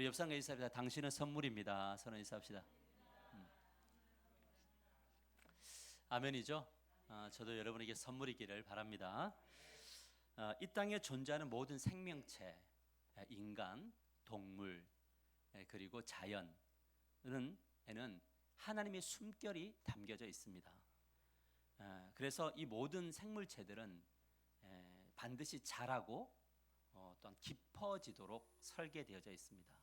우리 옆 사람과 인사합니다. 당신은 선물입니다. 서로 인사합시다. 아멘이죠. 저도 여러분에게 선물이기를 바랍니다. 이 땅에 존재하는 모든 생명체, 인간, 동물, 그리고 자연은 에는 하나님의 숨결이 담겨져 있습니다. 그래서 이 모든 생물체들은 반드시 자라고 또한 깊어지도록 설계되어져 있습니다.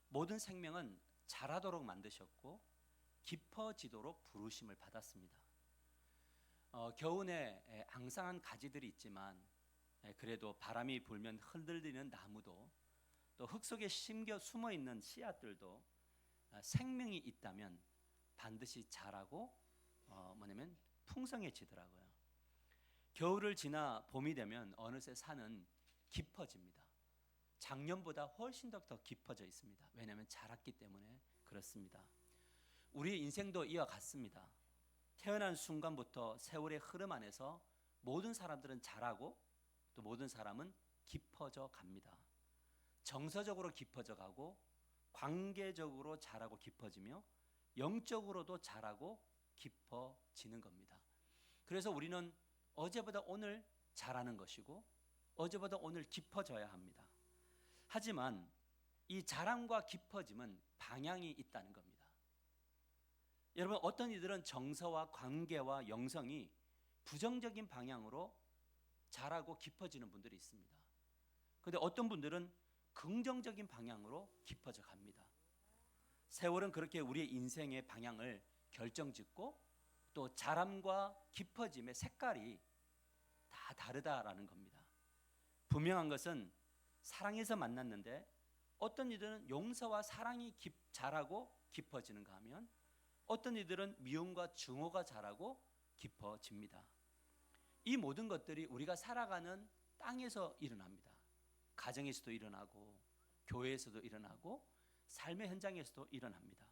모든 생명은 자라도록 만드셨고 깊어지도록 부르심을 받았습니다. 겨우내 앙상한 가지들이 있지만 그래도 바람이 불면 흔들리는 나무도 또 흙 속에 숨어 있는 씨앗들도 생명이 있다면 반드시 자라고 뭐냐면 풍성해지더라고요. 겨울을 지나 봄이 되면 어느새 산은 깊어집니다. 작년보다 훨씬 더 깊어져 있습니다. 왜냐하면 자랐기 때문에 그렇습니다. 우리의 인생도 이와 같습니다. 태어난 순간부터 세월의 흐름 안에서 모든 사람들은 자라고 또 모든 사람은 깊어져 갑니다. 정서적으로 깊어져 가고 관계적으로 자라고 깊어지며 영적으로도 자라고 깊어지는 겁니다. 그래서 우리는 어제보다 오늘 자라는 것이고 어제보다 오늘 깊어져야 합니다. 하지만 이 자람과 깊어짐은 방향이 있다는 겁니다. 여러분, 어떤 이들은 정서와 관계와 영성이 부정적인 방향으로 자라고 깊어지는 분들이 있습니다. 그런데 어떤 분들은 긍정적인 방향으로 깊어져 갑니다. 세월은 그렇게 우리의 인생의 방향을 결정짓고 또 자람과 깊어짐의 색깔이 다 다르다라는 겁니다. 분명한 것은 사랑에서 만났는데 어떤 이들은 용서와 사랑이 자라고 깊어지는가 하면 어떤 이들은 미움과 증오가 자라고 깊어집니다. 이 모든 것들이 우리가 살아가는 땅에서 일어납니다. 가정에서도 일어나고 교회에서도 일어나고 삶의 현장에서도 일어납니다.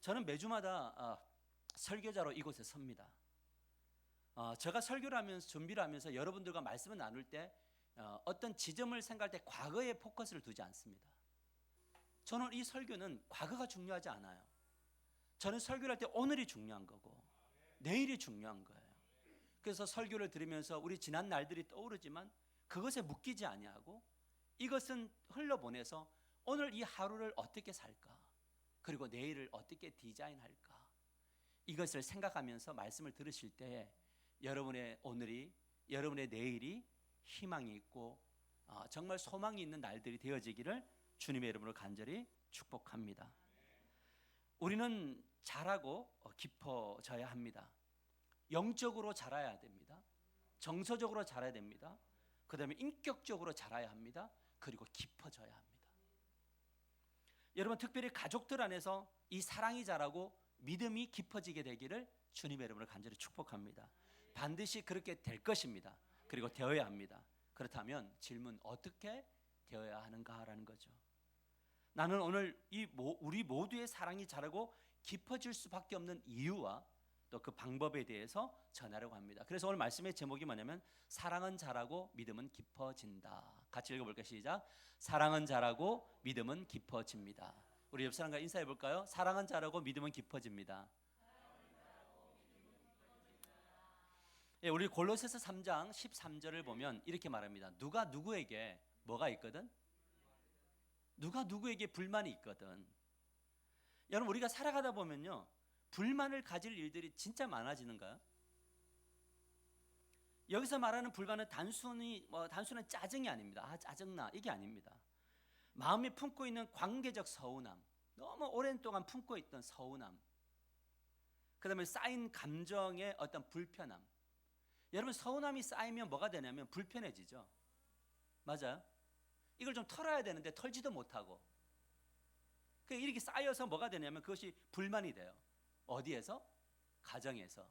저는 매주마다 설교자로 이곳에 섭니다. 제가 설교를 하면서 준비를 하면서 여러분들과 말씀을 나눌 때 어떤 지점을 생각할 때 과거에 포커스를 두지 않습니다. 저는 이 설교는 과거가 중요하지 않아요. 저는 설교를 할 때 오늘이 중요한 거고 내일이 중요한 거예요. 그래서 설교를 들으면서 우리 지난 날들이 떠오르지만 그것에 묶이지 아니하고 이것은 흘러보내서 오늘 이 하루를 어떻게 살까, 그리고 내일을 어떻게 디자인할까, 이것을 생각하면서 말씀을 들으실 때에 여러분의 오늘이, 여러분의 내일이 희망이 있고 정말 소망이 있는 날들이 되어지기를 주님의 이름으로 간절히 축복합니다. 우리는 자라고 깊어져야 합니다. 영적으로 자라야 됩니다. 정서적으로 자라야 됩니다. 그 다음에 인격적으로 자라야 합니다. 그리고 깊어져야 합니다. 여러분, 특별히 가족들 안에서 이 사랑이 자라고 믿음이 깊어지게 되기를 주님의 이름으로 간절히 축복합니다. 반드시 그렇게 될 것입니다. 그리고 되어야 합니다. 그렇다면 질문, 어떻게 되어야 하는가라는 거죠. 나는 오늘 우리 모두의 사랑이 자라고 깊어질 수밖에 없는 이유와 또 그 방법에 대해서 전하려고 합니다. 그래서 오늘 말씀의 제목이 뭐냐면 사랑은 자라고 믿음은 깊어진다. 같이 읽어볼까요? 시작. 사랑은 자라고 믿음은 깊어집니다. 우리 옆 사람과 인사해 볼까요? 사랑은 자라고 믿음은 깊어집니다. 예, 우리 골로새서 3장 13절을 보면 이렇게 말합니다. 누가 누구에게 뭐가 있거든? 누가 누구에게 불만이 있거든. 여러분, 우리가 살아가다 보면요, 불만을 가질 일들이 진짜 많아지는가요? 여기서 말하는 불만은 단순한 짜증이 아닙니다. 짜증나, 이게 아닙니다. 마음에 품고 있는 관계적 서운함, 너무 오랜 동안 품고 있던 서운함, 그 다음에 쌓인 감정의 어떤 불편함. 여러분, 서운함이 쌓이면 뭐가 되냐면 불편해지죠. 맞아요? 이걸 좀 털어야 되는데 털지도 못하고 이렇게 쌓여서 뭐가 되냐면 그것이 불만이 돼요. 어디에서? 가정에서,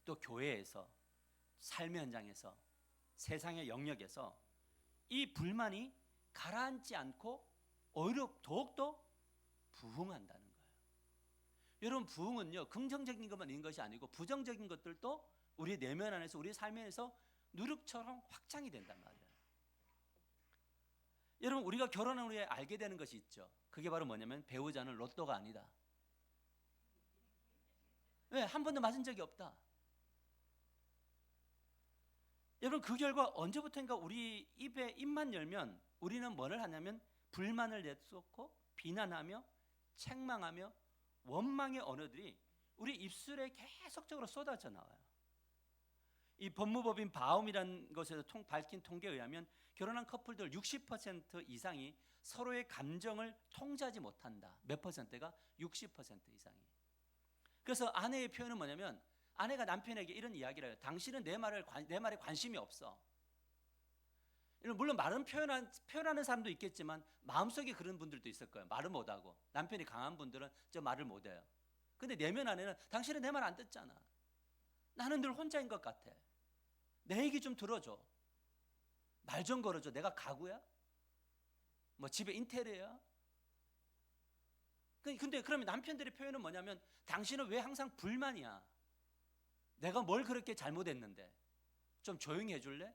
또 교회에서, 삶의 현장에서, 세상의 영역에서 이 불만이 가라앉지 않고 오히려 더욱더 부흥한다는 거예요. 여러분, 부흥은요, 긍정적인 것만 있는 것이 아니고 부정적인 것들도 우리의 내면 안에서, 우리의 삶 안에서 누룩처럼 확장이 된단 말이에요. 여러분, 우리가 결혼한 후에 알게 되는 것이 있죠. 그게 바로 뭐냐면 배우자는 로또가 아니다. 왜? 한 번도 맞은 적이 없다. 여러분, 그 결과 언제부터인가 우리 입에 입만 열면 우리는 뭐를 하냐면 불만을 내쏟고 비난하며 책망하며 원망의 언어들이 우리 입술에 계속적으로 쏟아져 나와요. 이 법무법인 바움이라는 것에서 밝힌 통계에 의하면 결혼한 커플들 60% 이상이 서로의 감정을 통제하지 못한다. 몇 퍼센트가? 60% 이상이. 그래서 아내의 표현은 뭐냐면 아내가 남편에게 이런 이야기를 해요. 당신은 내 말에 관심이 없어. 물론 말은 표현하는 사람도 있겠지만 마음속에 그런 분들도 있을 거예요. 말을 못하고. 남편이 강한 분들은 저 말을 못해요. 근데 내면 안에는 당신은 내 말 안 듣잖아. 나는 늘 혼자인 것 같아. 내 얘기 좀 들어줘. 말 좀 걸어줘. 내가 가구야? 뭐 집에 인테리어야? 근데 그러면 남편들의 표현은 뭐냐면 당신은 왜 항상 불만이야? 내가 뭘 그렇게 잘못했는데? 좀 조용히 해줄래?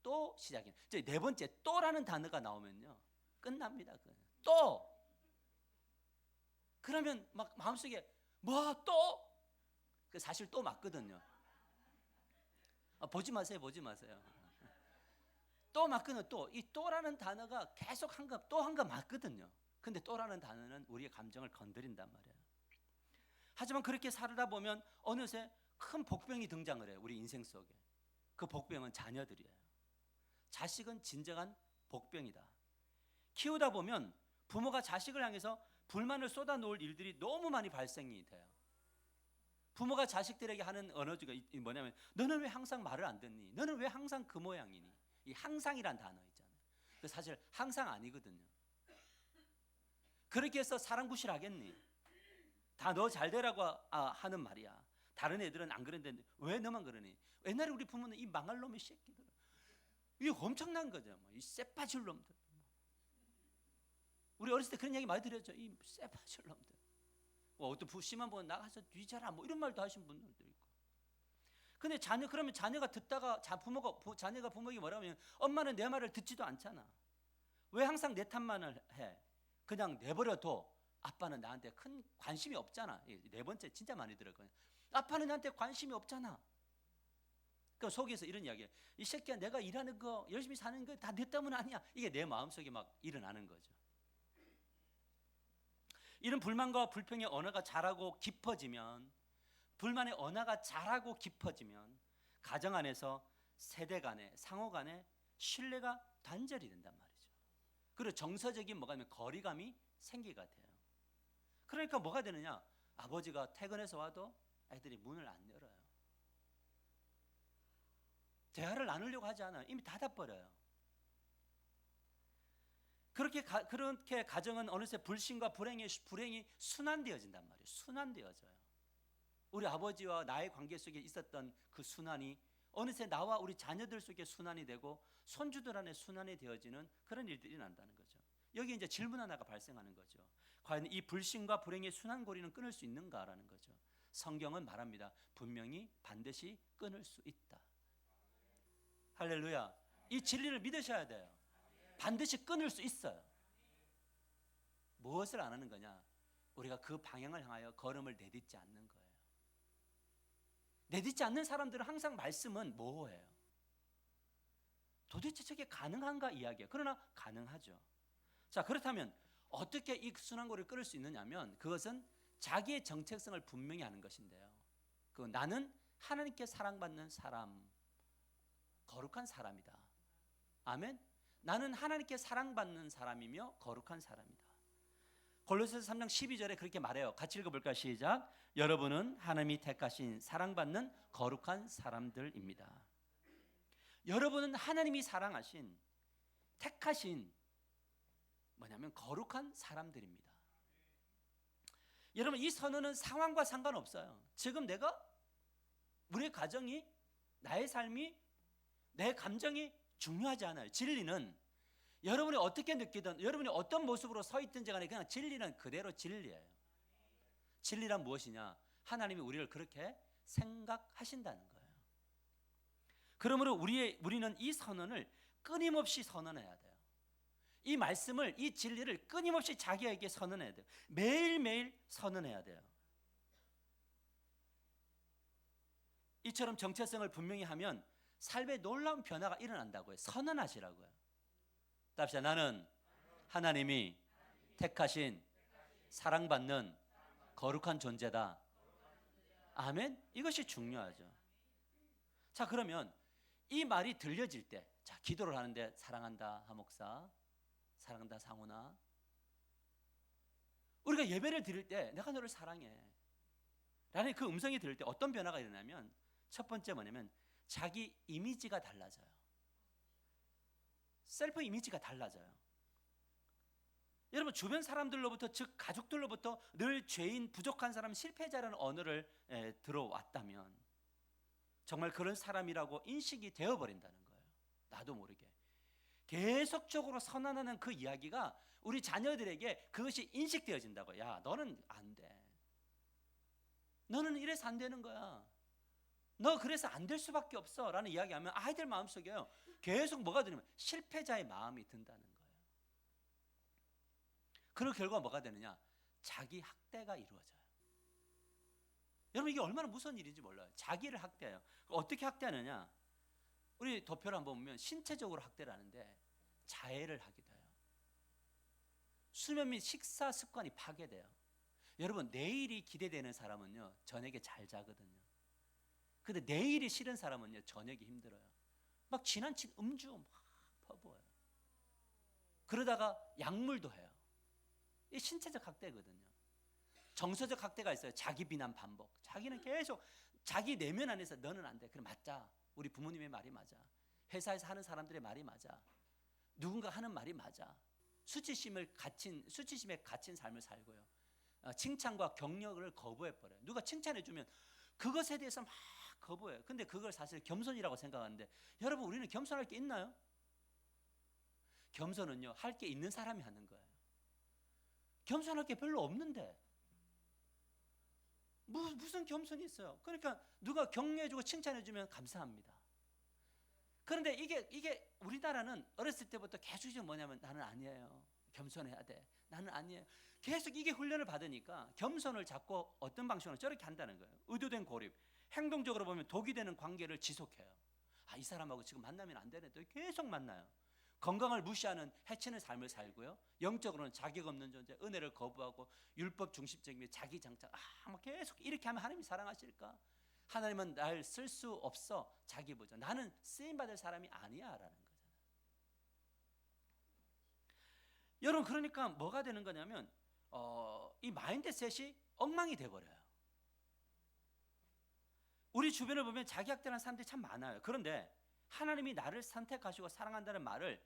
또 시작이에요. 네 번째 또라는 단어가 나오면요 끝납니다. 또 그러면 막 마음속에 뭐 또? 사실 또 맞거든요. 보지 마세요. 또 맞거든요. 이 또라는 단어가 계속 또 한 거 맞거든요. 근데 또라는 단어는 우리의 감정을 건드린단 말이에요. 하지만 그렇게 살다 보면 어느새 큰 복병이 등장을 해요. 우리 인생 속에. 그 복병은 자녀들이에요. 자식은 진정한 복병이다. 키우다 보면 부모가 자식을 향해서 불만을 쏟아놓을 일들이 너무 많이 발생이 돼요. 부모가 자식들에게 하는 언어가 뭐냐면 너는 왜 항상 말을 안 듣니? 너는 왜 항상 그 모양이니? 이 항상이란 단어 있잖아요. 사실 항상 아니거든요. 그렇게 해서 사랑 구실하겠니? 다 너 잘 되라고 하는 말이야. 다른 애들은 안 그런데 왜 너만 그러니? 옛날에 우리 부모는 이 망할 놈의 새끼들, 이게 엄청난 거죠. 이 쎄빠질 놈들. 우리 어렸을 때 그런 얘기 많이 들었죠. 이 쎄빠질 놈들. 어떤 심한 분은 나가서 뒤져라 뭐 이런 말도 하신 분들도 있고. 근데 그러면 자녀가 듣다가 자녀가 부모에게 뭐라고 하면 엄마는 내 말을 듣지도 않잖아. 왜 항상 내 탓만을 해? 그냥 내버려둬. 아빠는 나한테 큰 관심이 없잖아. 네 번째 진짜 많이 들었거든요. 아빠는 나한테 관심이 없잖아. 그 속에서 이런 이야기예요. 이 새끼야, 내가 일하는 거 열심히 사는 거 다 내 때문 아니야. 이게 내 마음속에 막 일어나는 거죠. 이런 불만과 불평의 언어가 자라고 깊어지면, 불만의 언어가 자라고 깊어지면 가정 안에서 세대 간에 상호 간에 신뢰가 단절이 된단 말이죠. 그리고 정서적인 뭐가 거리감이 생기게 돼요. 그러니까 뭐가 되느냐? 아버지가 퇴근해서 와도 애들이 문을 안 열어요. 대화를 나누려고 하지 않아요. 이미 닫아버려요. 그렇게 가정은 어느새 불신과 불행이 순환되어진단 말이에요. 순환되어져요. 우리 아버지와 나의 관계 속에 있었던 그 순환이 어느새 나와 우리 자녀들 속에 순환이 되고 손주들 안에 순환이 되어지는 그런 일들이 난다는 거죠. 여기 이제 질문 하나가 발생하는 거죠. 과연 이 불신과 불행의 순환고리는 끊을 수 있는가라는 거죠. 성경은 말합니다. 분명히 반드시 끊을 수 있다. 할렐루야. 이 진리를 믿으셔야 돼요. 반드시 끊을 수 있어요. 무엇을 안 하는 거냐? 우리가 그 방향을 향하여 걸음을 내딛지 않는 거예요. 내딛지 않는 사람들은 항상 말씀은 모호해요. 도대체 저게 가능한가 이야기예요. 그러나 가능하죠. 자, 그렇다면 어떻게 이 순환고리를 끊을 수 있느냐면 그것은 자기의 정체성을 분명히 하는 것인데요. 나는 하나님께 사랑받는 사람, 거룩한 사람이다. 아멘. 나는 하나님께 사랑받는 사람이며 거룩한 사람이다. 골로새서 3장 12절에 그렇게 말해요. 같이 읽어볼까요? 시작. 여러분은 하나님이 택하신 사랑받는 거룩한 사람들입니다. 여러분은 하나님이 사랑하신 택하신 뭐냐면 거룩한 사람들입니다. 여러분, 이 선언은 상황과 상관없어요. 지금 우리의 가정이, 나의 삶이, 내 감정이 중요하지 않아요. 진리는 여러분이 어떻게 느끼든 여러분이 어떤 모습으로 서 있든지 간에 그냥 진리는 그대로 진리예요. 진리란 무엇이냐? 하나님이 우리를 그렇게 생각하신다는 거예요. 그러므로 우리는 이 선언을 끊임없이 선언해야 돼요. 이 말씀을, 이 진리를 끊임없이 자기에게 선언해야 돼요. 매일매일 선언해야 돼요. 이처럼 정체성을 분명히 하면 삶에 놀라운 변화가 일어난다고요. 선언하시라고요. 답시다. 나는 하나님이 택하신 사랑받는 거룩한 존재다. 아멘. 이것이 중요하죠. 자, 그러면 이 말이 들려질 때, 자, 기도를 하는데 사랑한다 하목사, 사랑한다 상훈아, 우리가 예배를 드릴 때 내가 너를 사랑해 라는 그 음성이 들릴 때 어떤 변화가 일어나면, 첫 번째 뭐냐면 자기 이미지가 달라져요. 셀프 이미지가 달라져요. 여러분, 주변 사람들로부터, 즉 가족들로부터 늘 죄인, 부족한 사람, 실패자라는 언어를 들어왔다면 정말 그런 사람이라고 인식이 되어버린다는 거예요. 나도 모르게 계속적으로 선언하는 그 이야기가 우리 자녀들에게 그것이 인식되어진다고. 야, 너는 안 돼. 너는 이래서 안 되는 거야. 너 그래서 안 될 수밖에 없어 라는 이야기하면 아이들 마음속에요, 계속 뭐가 드냐면 실패자의 마음이 든다는 거예요. 그런 결과가 뭐가 되느냐? 자기 학대가 이루어져요. 여러분, 이게 얼마나 무서운 일인지 몰라요. 자기를 학대해요. 어떻게 학대하느냐? 우리 도표를 한번 보면 신체적으로 학대를 하는데 자해를 하기도 해요. 수면 및 식사 습관이 파괴돼요. 여러분, 내일이 기대되는 사람은요 저녁에 잘 자거든요. 근데 내일이 싫은 사람은요 저녁이 힘들어요. 막 지나친 음주 막 퍼부어요. 그러다가 약물도 해요. 이 신체적 학대거든요. 정서적 학대가 있어요. 자기 비난 반복. 자기는 계속 자기 내면 안에서 너는 안 돼. 그래, 맞자. 우리 부모님의 말이 맞아. 회사에서 하는 사람들의 말이 맞아. 누군가 하는 말이 맞아. 수치심에 갇힌 삶을 살고요. 칭찬과 격려를 거부해버려요. 누가 칭찬해주면 그것에 대해서 막 거부해요. 근데 그걸 사실 겸손이라고 생각하는데, 여러분, 우리는 겸손할 게 있나요? 겸손은요 할 게 있는 사람이 하는 거예요. 겸손할 게 별로 없는데 무슨 겸손이 있어요? 그러니까 누가 격려해주고 칭찬해주면 감사합니다. 그런데 이게 우리나라는 어렸을 때부터 계속 뭐냐면 나는 아니에요. 겸손해야 돼. 나는 아니에요. 계속 이게 훈련을 받으니까 겸손을 자꾸 어떤 방식으로 저렇게 한다는 거예요. 의도된 고립. 행동적으로 보면 독이 되는 관계를 지속해요. 아, 이 사람하고 지금 만나면 안 되는데 계속 만나요. 건강을 무시하는 해치는 삶을 살고요. 영적으로는 자격 없는 존재, 은혜를 거부하고 율법 중심적인 자기 장착. 뭐 계속 이렇게 하면 하나님이 사랑하실까? 하나님은 날 쓸 수 없어. 자기 보죠. 나는 쓰임 받을 사람이 아니야라는 거잖아요. 여러분, 그러니까 뭐가 되는 거냐면 이 마인드셋이 엉망이 돼 버려요. 우리 주변을 보면 자기 학대하는 사람들이 참 많아요. 그런데 하나님이 나를 선택하시고 사랑한다는 말을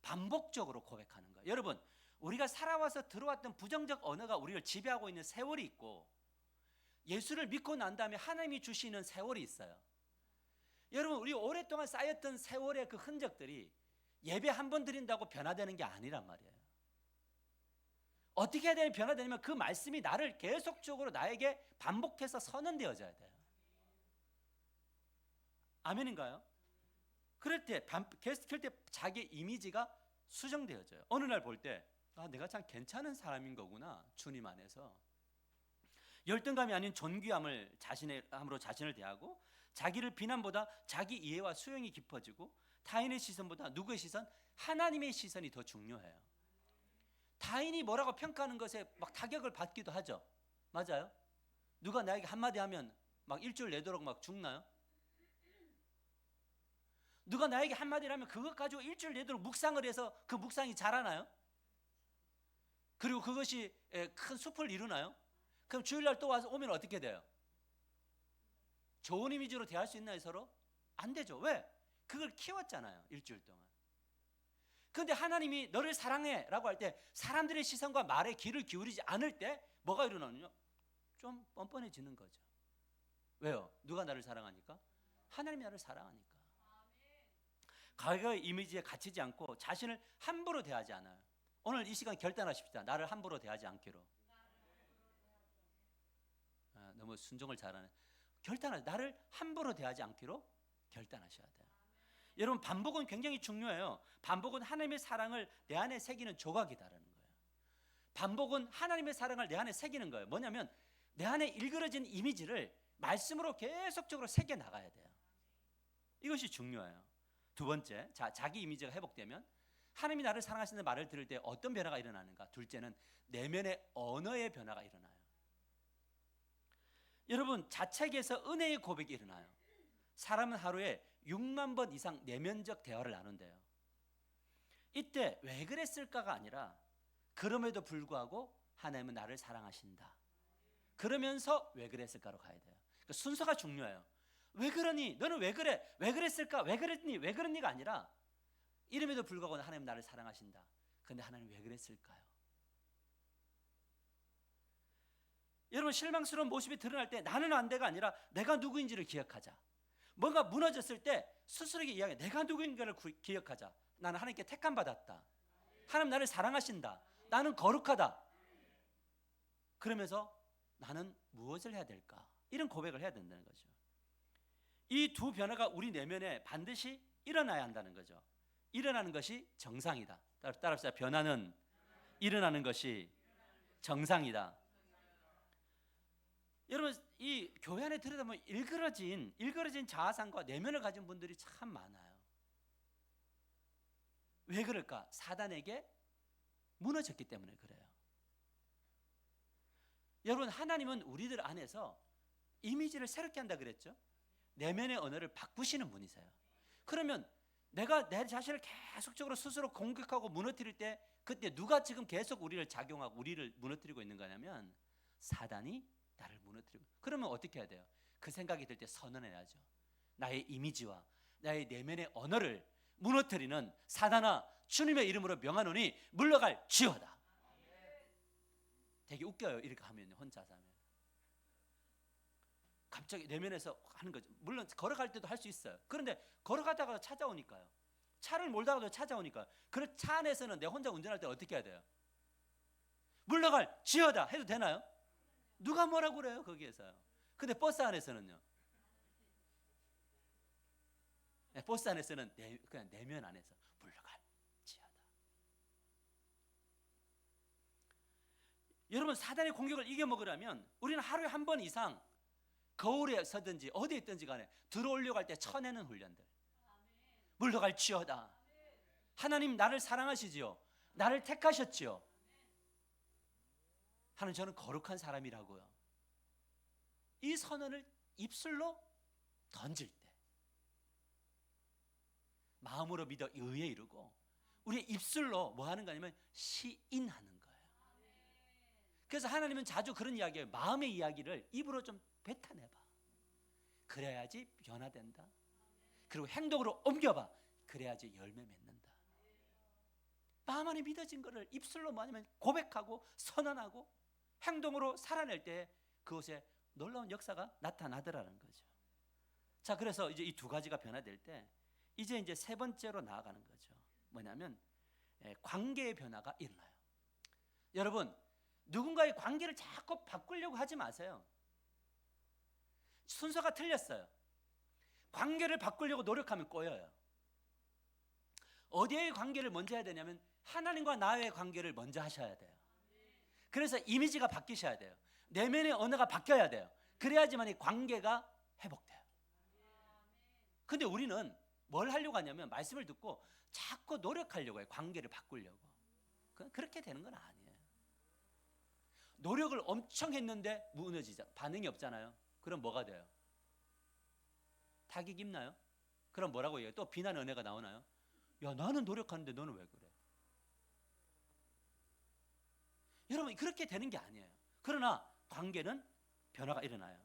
반복적으로 고백하는 거예요. 여러분, 우리가 살아와서 들어왔던 부정적 언어가 우리를 지배하고 있는 세월이 있고, 예수를 믿고 난 다음에 하나님이 주시는 세월이 있어요. 여러분, 우리 오랫동안 쌓였던 세월의 그 흔적들이 예배 한 번 드린다고 변화되는 게 아니란 말이에요. 어떻게 해야 되면 변화되냐면 그 말씀이 나를 계속적으로 나에게 반복해서 선언되어져야 돼요. 아멘인가요? 그럴 때 자기 이미지가 수정되어져요. 어느 날 볼 때 내가 참 괜찮은 사람인 거구나, 주님 안에서. 열등감이 아닌 존귀함으로 자신을 대하고, 자기를 비난보다 자기 이해와 수용이 깊어지고, 타인의 시선보다 누구의 시선? 하나님의 시선이 더 중요해요. 타인이 뭐라고 평가하는 것에 막 타격을 받기도 하죠. 맞아요? 누가 나에게 한마디 하면 막 일주일 내도록 막 죽나요? 누가 나에게 한마디를 하면 그것 가지고 일주일 내도록 묵상을 해서 그 묵상이 자라나요? 그리고 그것이 큰 숲을 이루나요? 그럼 주일날 또 와서 오면 어떻게 돼요? 좋은 이미지로 대할 수 있나요, 서로? 안 되죠. 왜? 그걸 키웠잖아요, 일주일 동안. 그런데 하나님이 너를 사랑해 라고 할 때 사람들의 시선과 말에 귀를 기울이지 않을 때 뭐가 일어나느냐? 좀 뻔뻔해지는 거죠. 왜요? 누가 나를 사랑하니까? 하나님이 나를 사랑하니까. 과거의 이미지에 갇히지 않고 자신을 함부로 대하지 않아요. 오늘 이 시간 결단하십시다. 나를 함부로 대하지 않기로. 너무 순종을 잘하네. 나를 함부로 대하지 않기로 결단하셔야 돼요. 여러분, 반복은 굉장히 중요해요. 반복은 하나님의 사랑을 내 안에 새기는 조각이다라는 거예요. 반복은 하나님의 사랑을 내 안에 새기는 거예요. 뭐냐면 내 안에 일그러진 이미지를 말씀으로 계속적으로 새겨 나가야 돼요. 이것이 중요해요. 두 번째, 자기 이미지가 회복되면 하나님이 나를 사랑하시는 말을 들을 때 어떤 변화가 일어나는가? 둘째는 내면의 언어의 변화가 일어나요. 여러분, 자책에서 은혜의 고백이 일어나요. 사람은 하루에 6만 번 이상 내면적 대화를 나눈대요. 이때 왜 그랬을까가 아니라 그럼에도 불구하고 하나님은 나를 사랑하신다. 그러면서 왜 그랬을까로 가야 돼요. 그러니까 순서가 중요해요. 왜 그러니? 너는 왜 그래? 왜 그랬을까? 왜 그랬니? 왜 그랬니가 아니라 이름에도 불구하고 하나님 나를 사랑하신다. 그런데 하나님 왜 그랬을까요? 여러분, 실망스러운 모습이 드러날 때 나는 안 돼가 아니라 내가 누구인지를 기억하자. 뭔가 무너졌을 때 스스로에게 이야기해. 내가 누구인가를 기억하자. 나는 하나님께 택함 받았다. 하나님 나를 사랑하신다. 나는 거룩하다. 그러면서 나는 무엇을 해야 될까? 이런 고백을 해야 된다는 거죠. 이 두 변화가 우리 내면에 반드시 일어나야 한다는 거죠. 일어나는 것이 정상이다. 따라합시다. 변화는 일어나는 것이 정상이다. 여러분, 이 교회 안에 들여다보면 일그러진 자아상과 내면을 가진 분들이 참 많아요. 왜 그럴까? 사단에게 무너졌기 때문에 그래요. 여러분, 하나님은 우리들 안에서 이미지를 새롭게 한다 그랬죠? 내면의 언어를 바꾸시는 분이세요. 그러면 내가 내 자신을 계속적으로 스스로 공격하고 무너뜨릴 때 그때 누가 지금 계속 우리를 작용하고 우리를 무너뜨리고 있는 거냐면 사단이 나를 무너뜨리고. 그러면 어떻게 해야 돼요? 그 생각이 들 때 선언해야죠. 나의 이미지와 나의 내면의 언어를 무너뜨리는 사단아, 주님의 이름으로 명하노니 물러갈 지어다. 되게 웃겨요. 이렇게 하면, 혼자서 하면 갑자기 내면에서 하는 거죠. 물론 걸어갈 때도 할 수 있어요. 그런데 걸어가다가 찾아오니까요. 차를 몰다가도 찾아오니까. 그 차 안에서는 내 혼자 운전할 때 어떻게 해야 돼요? 물러갈 지어다 해도 되나요? 누가 뭐라고 그래요 거기에서요. 근데 버스 안에서는요. 버스 안에서는 그냥 내면 안에서 물러갈 지어다. 여러분, 사단의 공격을 이겨먹으려면 우리는 하루에 한 번 이상 거울에 서든지 어디에 있든지 간에 들어오려고 할 때 쳐내는 훈련들. 물러갈 지어다. 하나님 나를 사랑하시지요. 나를 택하셨지요. 하나님, 저는 거룩한 사람이라고요. 이 선언을 입술로 던질 때 마음으로 믿어 의에 이르고 우리 입술로 뭐 하는 거냐면 시인하는 거예요. 그래서 하나님은 자주 그런 이야기예요. 마음의 이야기를 입으로 좀 뱉어내봐. 그래야지 변화된다. 그리고 행동으로 옮겨봐. 그래야지 열매 맺는다. 마음 안에 믿어진 거를 입술로 뭐냐면 고백하고 선언하고 행동으로 살아낼 때 그것에 놀라운 역사가 나타나더라는 거죠. 자, 그래서 이제 이 두 가지가 변화될 때 이제 세 번째로 나아가는 거죠. 뭐냐면 관계의 변화가 일어나요. 여러분, 누군가의 관계를 자꾸 바꾸려고 하지 마세요. 순서가 틀렸어요. 관계를 바꾸려고 노력하면 꼬여요. 어디의 관계를 먼저 해야 되냐면 하나님과 나의 관계를 먼저 하셔야 돼요. 그래서 이미지가 바뀌셔야 돼요. 내면의 언어가 바뀌어야 돼요. 그래야지만 이 관계가 회복돼요. 근데 우리는 뭘 하려고 하냐면 말씀을 듣고 자꾸 노력하려고 해요. 관계를 바꾸려고. 그렇게 되는 건 아니에요. 노력을 엄청 했는데 무너지자. 반응이 없잖아요. 그럼 뭐가 돼요? 타격 입나요? 그럼 뭐라고 얘기해요? 또 비난 은혜가 나오나요? 야, 나는 노력하는데 너는 왜 그래? 여러분, 그렇게 되는 게 아니에요. 그러나 관계는 변화가 일어나요.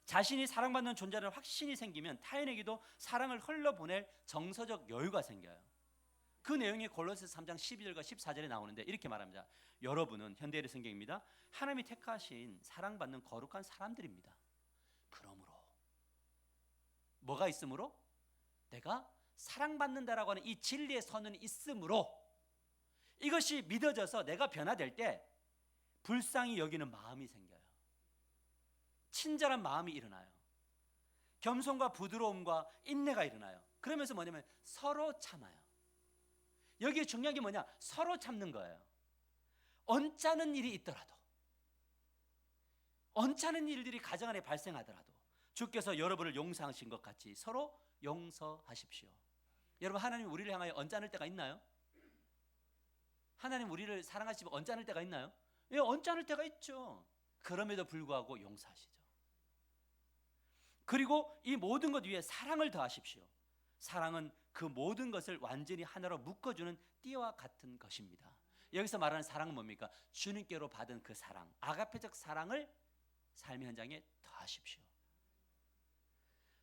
자신이 사랑받는 존재라는 확신이 생기면 타인에게도 사랑을 흘러보낼 정서적 여유가 생겨요. 그 내용이 골로새서 3장 12절과 14절에 나오는데 이렇게 말합니다. 여러분은, 현대의 성경입니다, 하나님이 택하신 사랑받는 거룩한 사람들입니다. 그러므로 뭐가 있으므로? 내가 사랑받는다라고 하는 이 진리의 선언이 있으므로 이것이 믿어져서 내가 변화될 때 불쌍히 여기는 마음이 생겨요. 친절한 마음이 일어나요. 겸손과 부드러움과 인내가 일어나요. 그러면서 뭐냐면 서로 참아요. 여기에 중요한 게 뭐냐? 서로 참는 거예요. 언짢은 일이 있더라도, 언짢은 일들이 가정 안에 발생하더라도 주께서 여러분을 용서하신 것 같이 서로 용서하십시오. 여러분, 하나님 우리를 향하여 언짢을 때가 있나요? 하나님 우리를 사랑하시면 언짢을 때가 있나요? 예, 언짢을 때가 있죠. 그럼에도 불구하고 용서하시죠. 그리고 이 모든 것 위에 사랑을 더하십시오. 사랑은 그 모든 것을 완전히 하나로 묶어주는 띠와 같은 것입니다. 여기서 말하는 사랑은 뭡니까? 주님께로 받은 그 사랑, 아가페적 사랑을 삶의 현장에 더하십시오.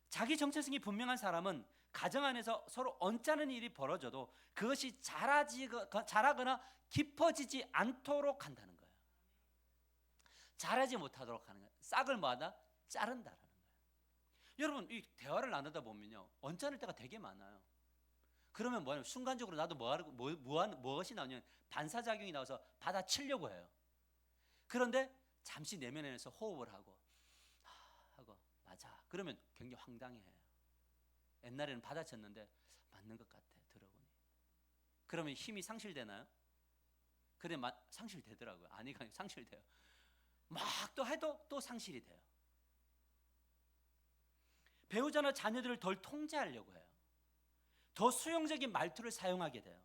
자기 정체성이 분명한 사람은 가정 안에서 서로 언짢은 일이 벌어져도 그것이 자라거나 깊어지지 않도록 한다는 거예요. 자라지 못하도록 하는 거예요. 싹을 뭐하다? 자른다라는 거예요. 여러분, 이 대화를 나누다 보면요, 언짢을 때가 되게 많아요. 그러면 뭐냐면 순간적으로 나도 무엇이 나오냐면 반사작용이 나와서 받아치려고 해요. 그런데 잠시 내면에서 호흡을 하고 맞아. 그러면 굉장히 황당해요. 옛날에는 받아쳤는데 맞는 것 같아 들어보니. 그러면 힘이 상실되나요? 그래, 상실되더라고요. 아니가 상실돼요. 막 또 해도 또 상실이 돼요. 배우자나 자녀들을 덜 통제하려고 해요. 더 수용적인 말투를 사용하게 돼요.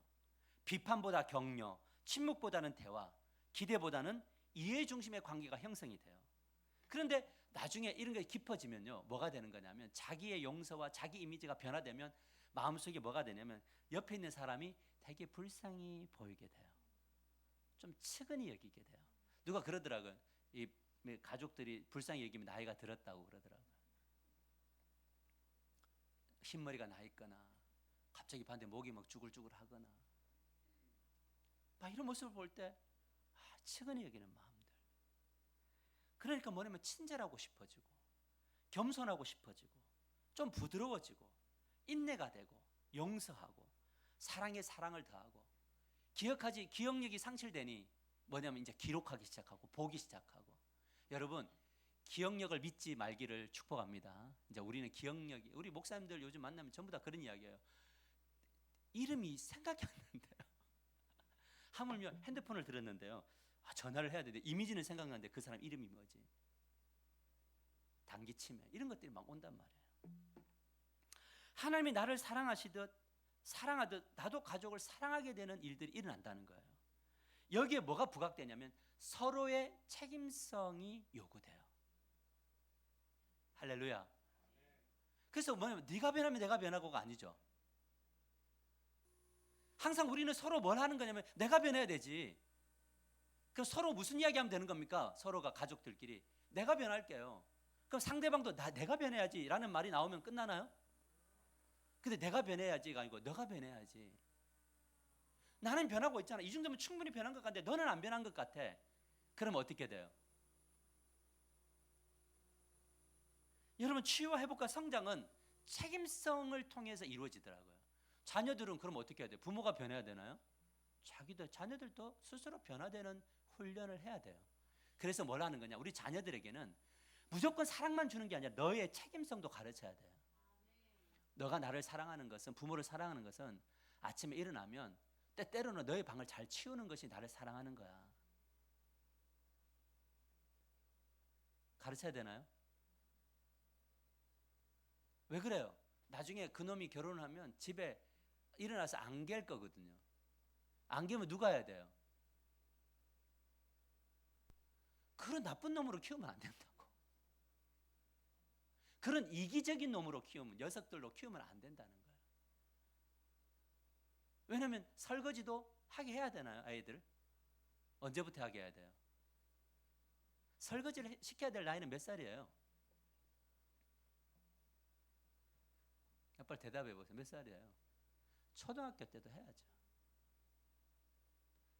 비판보다 격려, 침묵보다는 대화, 기대보다는 이해 중심의 관계가 형성이 돼요. 그런데 나중에 이런 게 깊어지면요, 뭐가 되는 거냐면 자기의 용서와 자기 이미지가 변화되면 마음속에 뭐가 되냐면 옆에 있는 사람이 되게 불쌍히 보이게 돼요. 좀 측은히 여기게 돼요. 누가 그러더라고요. 이 가족들이 불쌍히 여기면 나이가 들었다고 그러더라고요. 흰머리가 나 있거나 갑자기 반대 목이 막 쭈글쭈글 하거나 막 이런 모습을 볼 때 측은히 여기는 마음들. 그러니까 뭐냐면 친절하고 싶어지고 겸손하고 싶어지고 좀 부드러워지고 인내가 되고 용서하고 사랑에 사랑을 더하고 기억력이 상실되니 뭐냐면 이제 기록하기 시작하고 보기 시작하고. 여러분, 기억력을 믿지 말기를 축복합니다. 이제 우리는 기억력이, 우리 목사님들 요즘 만나면 전부 다 그런 이야기예요. 이름이 생각이 안 난대요. 하물며 핸드폰을 들었는데요, 전화를 해야 되는데 이미지는 생각나는데 그 사람 이름이 뭐지? 단기 치매, 이런 것들이 막 온단 말이에요. 하나님이 나를 사랑하듯 나도 가족을 사랑하게 되는 일들이 일어난다는 거예요. 여기에 뭐가 부각되냐면 서로의 책임성이 요구돼요. 할렐루야. 그래서 뭐냐면 네가 변하면 내가 변하고가 아니죠. 항상 우리는 서로 뭘 하는 거냐면 내가 변해야 되지. 그럼 서로 무슨 이야기하면 되는 겁니까? 서로가 가족들끼리 내가 변할게요. 그럼 상대방도 내가 변해야지 라는 말이 나오면 끝나나요? 근데 내가 변해야지가 아니고 너가 변해야지. 나는 변하고 있잖아. 이 정도면 충분히 변한 것 같은데 너는 안 변한 것 같아. 그럼 어떻게 돼요? 여러분, 치유와 회복과 성장은 책임성을 통해서 이루어지더라고요. 자녀들은 그럼 어떻게 해야 돼요? 부모가 변해야 되나요? 자녀들도 스스로 변화되는 훈련을 해야 돼요. 그래서 뭘 하는 거냐? 우리 자녀들에게는 무조건 사랑만 주는 게 아니라 너의 책임성도 가르쳐야 돼요. 너가 나를 사랑하는 것은, 부모를 사랑하는 것은 아침에 일어나면 때때로는 너의 방을 잘 치우는 것이 나를 사랑하는 거야. 가르쳐야 되나요? 왜 그래요? 나중에 그놈이 결혼하면 집에 일어나서 안 갤 거거든요. 안 깨면 누가 해야 돼요? 그런 나쁜 놈으로 키우면 안 된다고. 그런 이기적인 놈으로 키우면, 녀석들로 키우면 안 된다는 거예요. 왜냐하면 설거지도 하게 해야 되나요, 아이들? 언제부터 하게 해야 돼요? 설거지를 시켜야 될 나이는 몇 살이에요? 빨리 대답해 보세요. 몇 살이에요? 초등학교 때도 해야죠.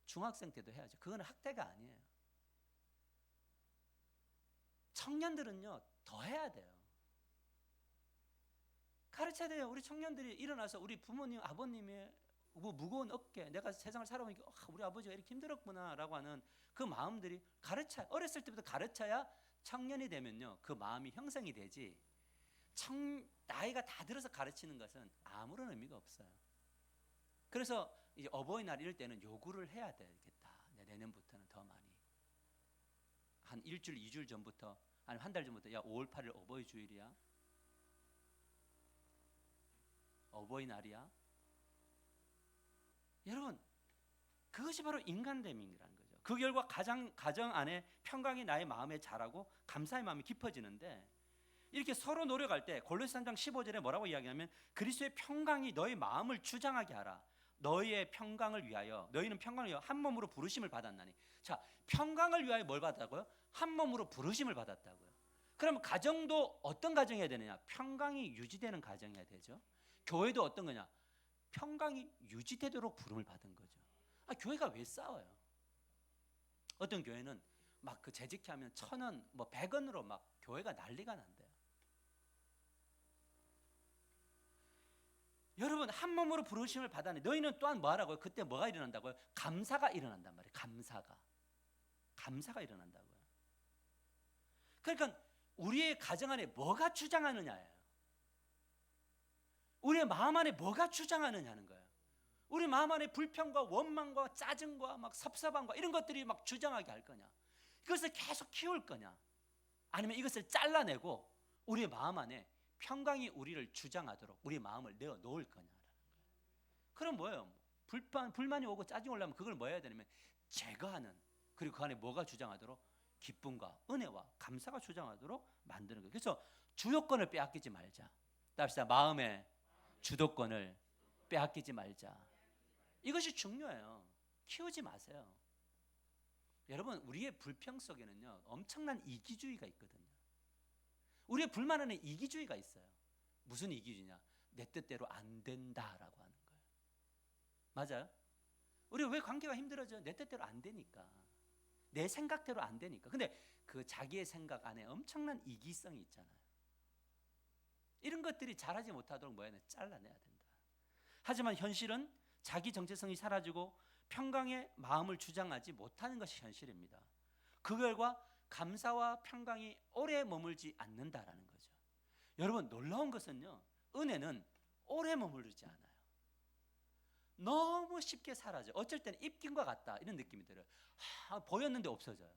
중학생 때도 해야죠. 그건 학대가 아니에요. 청년들은요, 더 해야 돼요. 가르쳐야 돼요. 우리 청년들이 일어나서 우리 부모님, 아버님의 무거운 어깨, 내가 세상을 살아보니까 우리 아버지가 이렇게 힘들었구나 라고 하는 그 마음들이 어렸을 때부터 가르쳐야 청년이 되면요, 그 마음이 형성이 되지. 나이가 다 들어서 가르치는 것은 아무런 의미가 없어요. 그래서 이제 어버이날 이럴 때는 요구를 해야 되겠다. 내년부터는 더 많이. 한 일주일, 2주일 전부터, 아니면 한 달 전부터, 야, 5월 8일 어버이 주일이야. 어버이날이야. 여러분, 그것이 바로 인간됨이라는 거죠. 그 결과 가정 안에 평강이 나의 마음에 자라고 감사의 마음이 깊어지는데, 이렇게 서로 노력할 때 골로새 3장 15절에 뭐라고 이야기하면, 그리스도의 평강이 너의 마음을 주장하게 하라. 너희의 평강을 위하여, 너희는 평강을 위하여 한 몸으로 부르심을 받았나니. 자, 평강을 위하여 뭘 받았다고요? 한 몸으로 부르심을 받았다고요. 그러면 가정도 어떤 가정이어야 되느냐? 평강이 유지되는 가정이어야 되죠. 교회도 어떤 거냐? 평강이 유지되도록 부름을 받은 거죠. 교회가 왜 싸워요? 어떤 교회는 막 그 재직하면 1,000원, 뭐 100원으로 막 교회가 난리가 난대요. 여러분, 한 몸으로 부르심을 받았네. 너희는 또한 뭐 하라고요? 그때 뭐가 일어난다고요? 감사가 일어난단 말이에요. 감사가 일어난다고요. 그러니까 우리의 가정 안에 뭐가 주장하느냐예요. 우리의 마음 안에 뭐가 주장하느냐는 거예요. 우리 마음 안에 불평과 원망과 짜증과 막 섭섭함과 이런 것들이 막 주장하게 할 거냐? 이것을 계속 키울 거냐? 아니면 이것을 잘라내고 우리의 마음 안에 평강이 우리를 주장하도록 우리 마음을 내어 놓을 거냐라는 거예요. 그럼 뭐예요? 불만이 오고 짜증이 올라오면 그걸 뭐 해야 되냐면 제거하는, 그리고 그 안에 뭐가 주장하도록? 기쁨과 은혜와 감사가 주장하도록 만드는 거예요. 그래서 주도권을 빼앗기지 말자. 답시다. 마음의 주도권을 빼앗기지 말자. 이것이 중요해요. 키우지 마세요. 여러분, 우리의 불평 속에는요 엄청난 이기주의가 있거든요. 우리의 불만 안에 이기주의가 있어요. 무슨 이기주의냐? 내 뜻대로 안 된다라고 하는 거예요. 맞아요? 우리 왜 관계가 힘들어져요? 내 뜻대로 안 되니까. 내 생각대로 안 되니까. 근데 그 자기의 생각 안에 엄청난 이기성이 있잖아요. 이런 것들이 잘하지 못하도록 뭐야? 잘라내야 된다. 하지만 현실은 자기 정체성이 사라지고 평강의 마음을 주장하지 못하는 것이 현실입니다. 그 결과 감사와 평강이 오래 머물지 않는다라는 거죠. 여러분, 놀라운 것은요, 은혜는 오래 머무르지 않아요. 너무 쉽게 사라져. 어쩔 때는 입김과 같다 이런 느낌이 들어요. 보였는데 없어져요.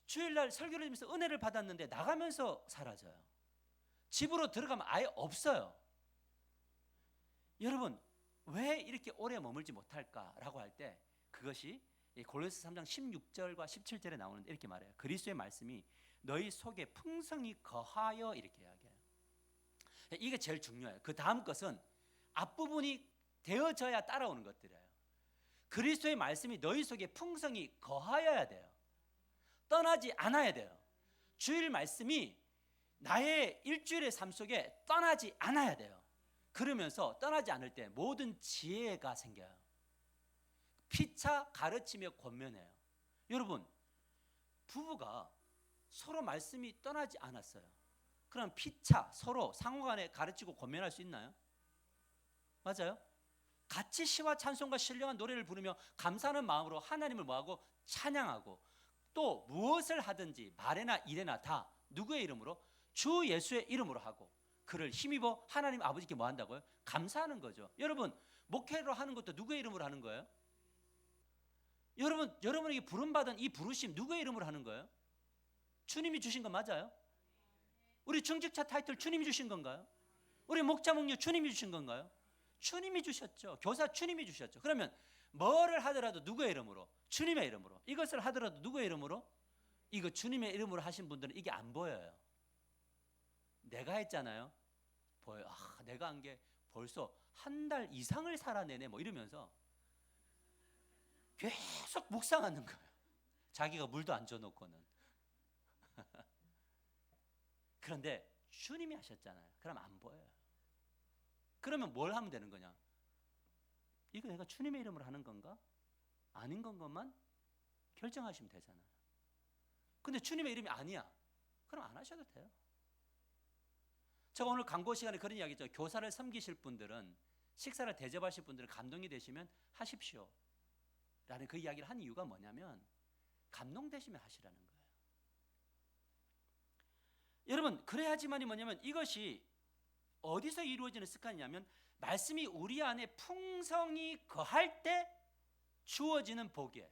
주일날 설교를 하면서 은혜를 받았는데 나가면서 사라져요. 집으로 들어가면 아예 없어요. 여러분, 왜 이렇게 오래 머물지 못할까라고 할 때 그것이 골로새 3장 16절과 17절에 나오는데 이렇게 말해요. 그리스도의 말씀이 너희 속에 풍성히 거하여, 이렇게 이야기해요. 이게 제일 중요해요. 그 다음 것은 앞부분이 되어져야 따라오는 것들이에요. 그리스도의 말씀이 너희 속에 풍성히 거하여야 돼요. 떠나지 않아야 돼요. 주일 말씀이 나의 일주일의 삶 속에 떠나지 않아야 돼요. 그러면서 떠나지 않을 때 모든 지혜가 생겨요. 피차 가르치며 권면해요. 여러분, 부부가 서로 말씀이 떠나지 않았어요. 그럼 피차 서로 상호간에 가르치고 권면할 수 있나요? 맞아요? 같이 시와 찬송과 신령한 노래를 부르며 감사하는 마음으로 하나님을 뭐하고? 찬양하고, 또 무엇을 하든지 말에나 일에나 다 누구의 이름으로? 주 예수의 이름으로 하고 그를 힘입어 하나님 아버지께 뭐 한다고요? 감사하는 거죠. 여러분, 목회로 하는 것도 누구의 이름으로 하는 거예요? 여러분에게 부름받은 이 부르심 누구의 이름으로 하는 거예요? 주님이 주신 거 맞아요? 우리 중직자 타이틀 주님이 주신 건가요? 우리 목자 목녀 주님이 주신 건가요? 주님이 주셨죠. 교사 주님이 주셨죠. 그러면 뭐를 하더라도 누구의 이름으로? 주님의 이름으로. 이것을 하더라도 누구의 이름으로? 이거 주님의 이름으로 하신 분들은 이게 안 보여요. 내가 했잖아요. 보여요. 내가 한 게 벌써 한 달 이상을 살아내네 뭐 이러면서 계속 묵상하는 거예요. 자기가 물도 안 줘놓고는. 그런데 주님이 하셨잖아요. 그럼 안 보여요. 그러면 뭘 하면 되는 거냐? 이거 내가 주님의 이름으로 하는 건가? 아닌 것만 결정하시면 되잖아요. 근데 주님의 이름이 아니야. 그럼 안 하셔도 돼요. 제가 오늘 광고 시간에 그런 이야기 했죠. 교사를 섬기실 분들은, 식사를 대접하실 분들은 감동이 되시면 하십시오 라는 그 이야기를 한 이유가 뭐냐면 감동되시면 하시라는 거예요. 여러분, 그래야지만이 뭐냐면 이것이 어디서 이루어지는 습관이냐면 말씀이 우리 안에 풍성히 거할 때 주어지는 복이에요.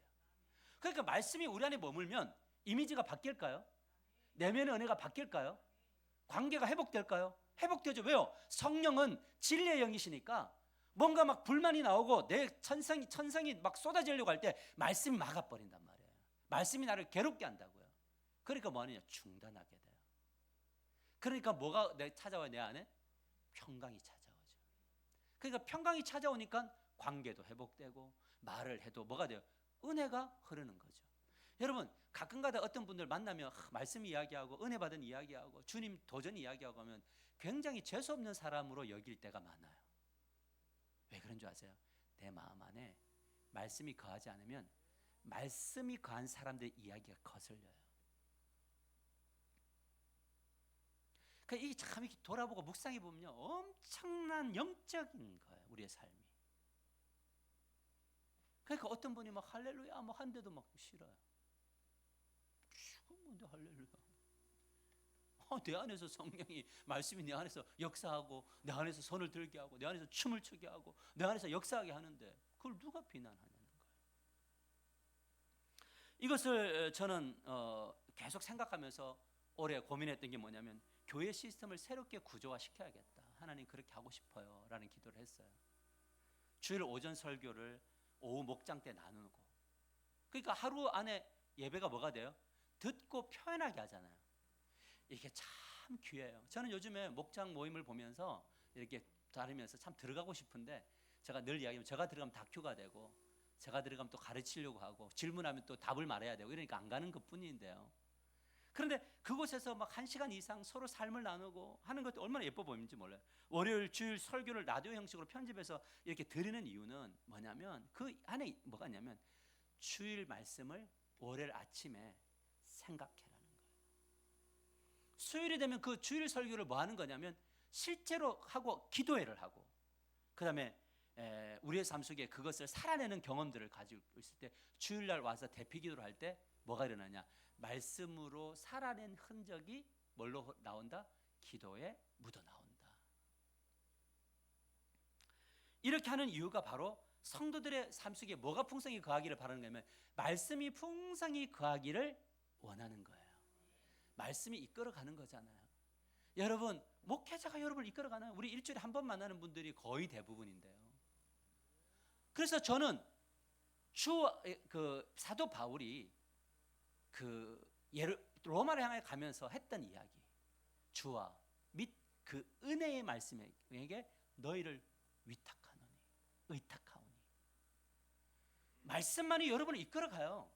그러니까 말씀이 우리 안에 머물면 이미지가 바뀔까요? 내면의 은혜가 바뀔까요? 관계가 회복될까요? 회복되죠. 왜요? 성령은 진리의 영이시니까 뭔가 막 불만이 나오고 내 천성이 막 쏟아지려고 할 때 말씀이 막아버린단 말이에요. 말씀이 나를 괴롭게 한다고요. 그러니까 뭐 하느냐? 중단하게 돼요. 그러니까 뭐가 찾아와요? 내 안에? 평강이 찾아오죠. 그러니까 평강이 찾아오니까 관계도 회복되고 말을 해도 뭐가 돼요? 은혜가 흐르는 거죠. 여러분, 가끔가다 어떤 분들 만나면 말씀 이야기하고 은혜 받은 이야기하고 주님 도전 이야기하고 하면 굉장히 재수없는 사람으로 여길 때가 많아요. 왜 그런 줄 아세요? 내 마음 안에 말씀이 거하지 않으면 말씀이 거한 사람들의 이야기가 거슬려요. 그러니까 이게 참 이렇게 돌아보고 묵상해 보면요, 엄청난 영적인 거예요, 우리의 삶이. 그러니까 어떤 분이 막 할렐루야 뭐 한데도 막 싫어요. 뭔데 할렐루야? 내 안에서 성령이 말씀이 내 안에서 역사하고 내 안에서 손을 들게 하고 내 안에서 춤을 추게 하고 내 안에서 역사하게 하는데 그걸 누가 비난하냐는 거예요. 이것을 저는 계속 생각하면서 올해 고민했던 게 뭐냐면 교회 시스템을 새롭게 구조화시켜야겠다. 하나님 그렇게 하고 싶어요 라는 기도를 했어요. 주일 오전 설교를 오후 목장 때 나누고, 그러니까 하루 안에 예배가 뭐가 돼요? 듣고 표현하게 하잖아요. 이게 참 귀해요. 저는 요즘에 목장 모임을 보면서 이렇게 다니면서 참 들어가고 싶은데 제가 늘 이야기하면 제가 들어가면 다큐가 되고 제가 들어가면 또 가르치려고 하고 질문하면 또 답을 말해야 되고 이러니까 안 가는 것뿐인데요. 그런데 그곳에서 막 1시간 이상 서로 삶을 나누고 하는 것도 얼마나 예뻐 보이는지 몰라요. 월요일 주일 설교를 라디오 형식으로 편집해서 이렇게 드리는 이유는 뭐냐면 그 안에 뭐가 있냐면 주일 말씀을 월요일 아침에 생각해라는 거예요. 수요일이 되면 그 주일 설교를 뭐 하는 거냐면 실제로 하고 기도회를 하고 그 다음에 우리의 삶 속에 그것을 살아내는 경험들을 가지고 있을 때 주일날 와서 대피기도를 할 때 뭐가 일어나냐? 말씀으로 살아낸 흔적이 뭘로 나온다? 기도에 묻어 나온다. 이렇게 하는 이유가 바로 성도들의 삶 속에 뭐가 풍성히 거하기를 바라는 거냐면 말씀이 풍성히 거하기를 원하는 거예요. 말씀이 이끌어가는 거잖아요. 여러분, 목회자가 여러분을 이끌어가나요? 우리 일주일에 한 번 만나는 분들이 거의 대부분인데요. 그래서 저는 사도 바울이 로마를 향해 가면서 했던 이야기, 주와 및 그 은혜의 말씀에게 너희를 위탁하노니, 의탁하오니. 말씀만이 여러분을 이끌어가요.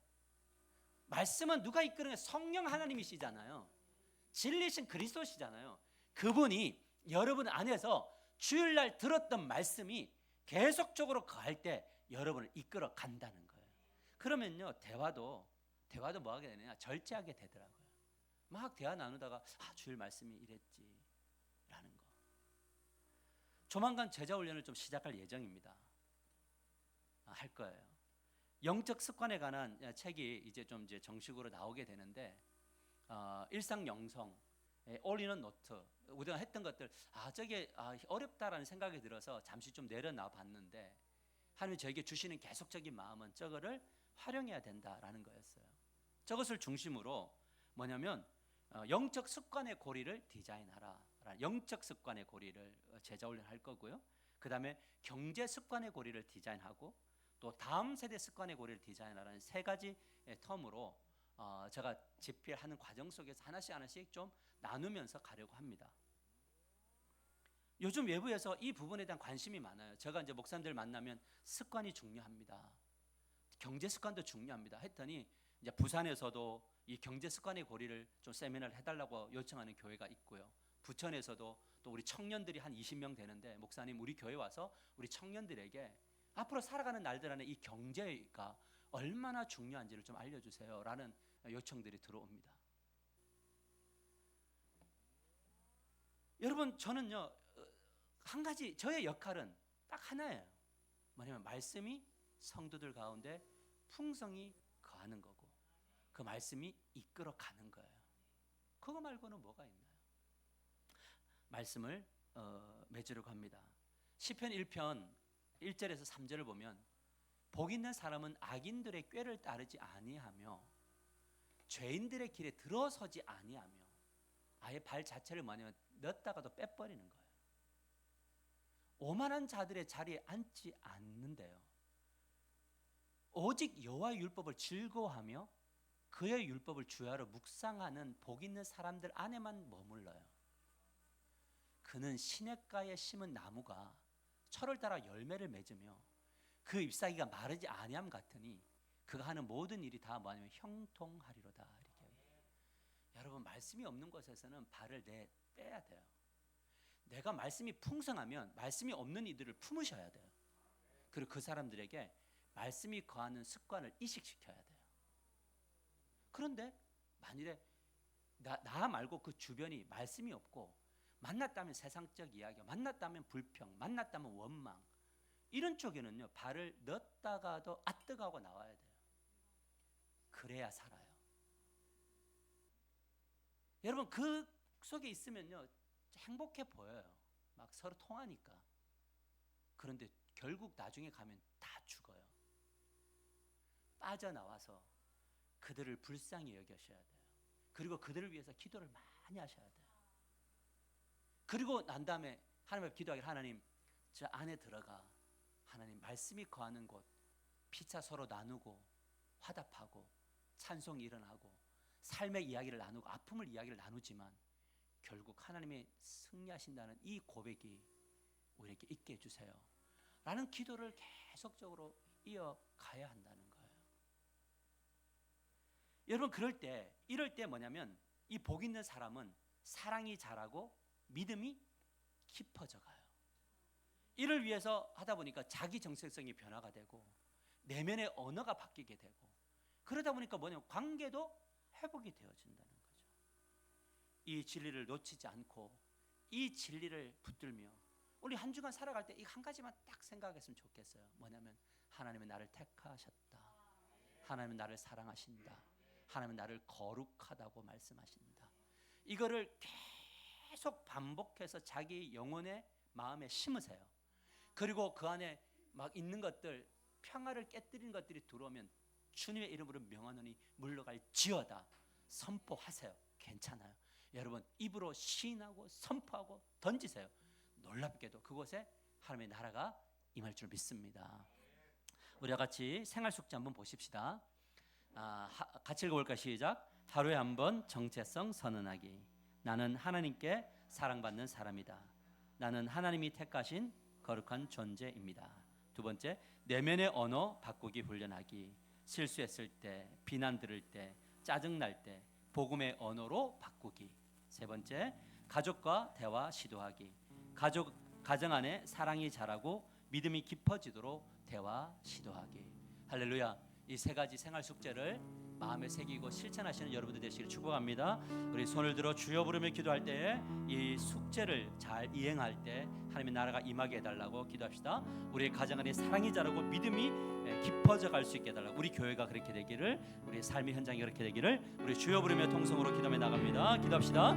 말씀은 누가 이끌어가요? 성령 하나님이시잖아요. 진리신 그리스도시잖아요. 그분이 여러분 안에서 주일날 들었던 말씀이 계속적으로 거할 때 여러분을 이끌어 간다는 거예요. 그러면요, 대화도 뭐 하게 되느냐? 절제하게 되더라고요. 막 대화 나누다가 주일 말씀이 이랬지 라는 거. 조만간 제자 훈련을 좀 시작할 예정입니다. 할 거예요. 영적 습관에 관한 책이 이제 정식으로 나오게 되는데 일상 영성, 올리는 노트, 우리가 했던 것들 저게 어렵다라는 생각이 들어서 잠시 좀 내려놔 봤는데 하나님이 저에게 주시는 계속적인 마음은 저거를 활용해야 된다라는 거였어요. 저것을 중심으로 뭐냐면 영적 습관의 고리를 디자인하라. 영적 습관의 고리를 제자훈련할 거고요. 그 다음에 경제 습관의 고리를 디자인하고 또 다음 세대 습관의 고리를 디자인하라는 세 가지 텀으로 제가 집필하는 과정 속에서 하나씩 좀 나누면서 가려고 합니다. 요즘 외부에서 이 부분에 대한 관심이 많아요. 제가 이제 목사님들 만나면 습관이 중요합니다. 경제 습관도 중요합니다. 했더니 이제 부산에서도 이 경제 습관의 고리를 좀 세미나를 해달라고 요청하는 교회가 있고요. 부천에서도 또 우리 청년들이 한 20명 되는데 목사님 우리 교회 와서 우리 청년들에게 앞으로 살아가는 날들 안에 이 경제가 얼마나 중요한지를 좀 알려주세요라는 요청들이 들어옵니다. 여러분, 저는요 한 가지 저의 역할은 딱 하나예요. 뭐냐면 말씀이 성도들 가운데 풍성히 거하는 거고 그 말씀이 이끌어 가는 거예요. 그거 말고는 뭐가 있나요? 말씀을 맺으려고 합니다. 시편 1편 1절에서 3절을 보면 복 있는 사람은 악인들의 꾀를 따르지 아니하며 죄인들의 길에 들어서지 아니하며 아예 발 자체를 뭐냐면 넣었다가도 빼버리는 거예요. 오만한 자들의 자리에 앉지 않는데요. 오직 여호와의 율법을 즐거워하며 그의 율법을 주야로 묵상하는 복 있는 사람들 안에만 머물러요. 그는 시냇가에 심은 나무가 철을 따라 열매를 맺으며 그 잎사귀가 마르지 아니함 같으니 그가 하는 모든 일이 다 뭐냐면 형통하리로다. 이렇게. 여러분, 말씀이 없는 곳에서는 발을 빼야 돼요. 내가 말씀이 풍성하면 말씀이 없는 이들을 품으셔야 돼요. 그리고 그 사람들에게 말씀이 거하는 습관을 이식시켜야 돼요. 그런데 만일에 나 말고 그 주변이 말씀이 없고 만났다면 세상적 이야기, 만났다면 불평, 만났다면 원망, 이런 쪽에는요 발을 넣었다가도 뜨거워 나와야 돼요. 그래야 살아요. 여러분, 그 속에 있으면요 행복해 보여요. 막 서로 통하니까. 그런데 결국 나중에 가면 다 죽어요. 빠져나와서 그들을 불쌍히 여기셔야 돼요. 그리고 그들을 위해서 기도를 많이 하셔야 돼요. 그리고 난 다음에 하나님 앞에 기도하기를, 하나님 저 안에 들어가 하나님 말씀이 거하는 곳, 피차 서로 나누고 화답하고 찬송이 일어나고 삶의 이야기를 나누고 아픔을 이야기를 나누지만 결국 하나님이 승리하신다는 이 고백이 우리에게 있게 해주세요 라는 기도를 계속적으로 이어가야 한다는 거예요. 여러분, 이럴 때 뭐냐면 이 복 있는 사람은 사랑이 자라고 믿음이 깊어져 가요. 이를 위해서 하다 보니까 자기 정체성이 변화가 되고 내면의 언어가 바뀌게 되고 그러다 보니까 뭐냐면 관계도 회복이 되어진다는 거죠. 이 진리를 놓치지 않고 이 진리를 붙들며 우리 한 주간 살아갈 때 이 한 가지만 딱 생각했으면 좋겠어요. 뭐냐면 하나님은 나를 택하셨다. 하나님은 나를 사랑하신다. 하나님은 나를 거룩하다고 말씀하신다. 이거를 계속 반복해서 자기 영혼의 마음에 심으세요. 그리고 그 안에 막 있는 것들, 평화를 깨뜨리는 것들이 들어오면 주님의 이름으로 명하노니 물러갈지어다 선포하세요. 괜찮아요. 여러분, 입으로 시인하고 선포하고 던지세요. 놀랍게도 그곳에 하나님의 나라가 임할 줄 믿습니다. 우리가 같이 생활 숙제 한번 보십시다. 같이 읽어볼까요? 시작. 하루에 한 번 정체성 선언하기. 나는 하나님께 사랑받는 사람이다. 나는 하나님이 택하신 거룩한 존재입니다. 두 번째, 내면의 언어 바꾸기 훈련하기. 실수했을 때, 비난 들을 때, 짜증 날 때 복음의 언어로 바꾸기. 세 번째, 가족과 대화 시도하기. 가정 안에 사랑이 자라고 믿음이 깊어지도록 대화 시도하기. 할렐루야. 이 세 가지 생활 숙제를 마음에 새기고 실천하시는 여러분들 되시기를 축복합니다. 우리 손을 들어 주여 부르며 기도할 때에 이 숙제를 잘 이행할 때 하나님의 나라가 임하게 해달라고 기도합시다. 우리 가정 안에 사랑이 자라고 믿음이 깊어져 갈 수 있게 해달라고, 우리 교회가 그렇게 되기를, 우리 삶의 현장이 그렇게 되기를 우리 주여 부르며 통성으로 기도하며 나갑니다. 기도합시다.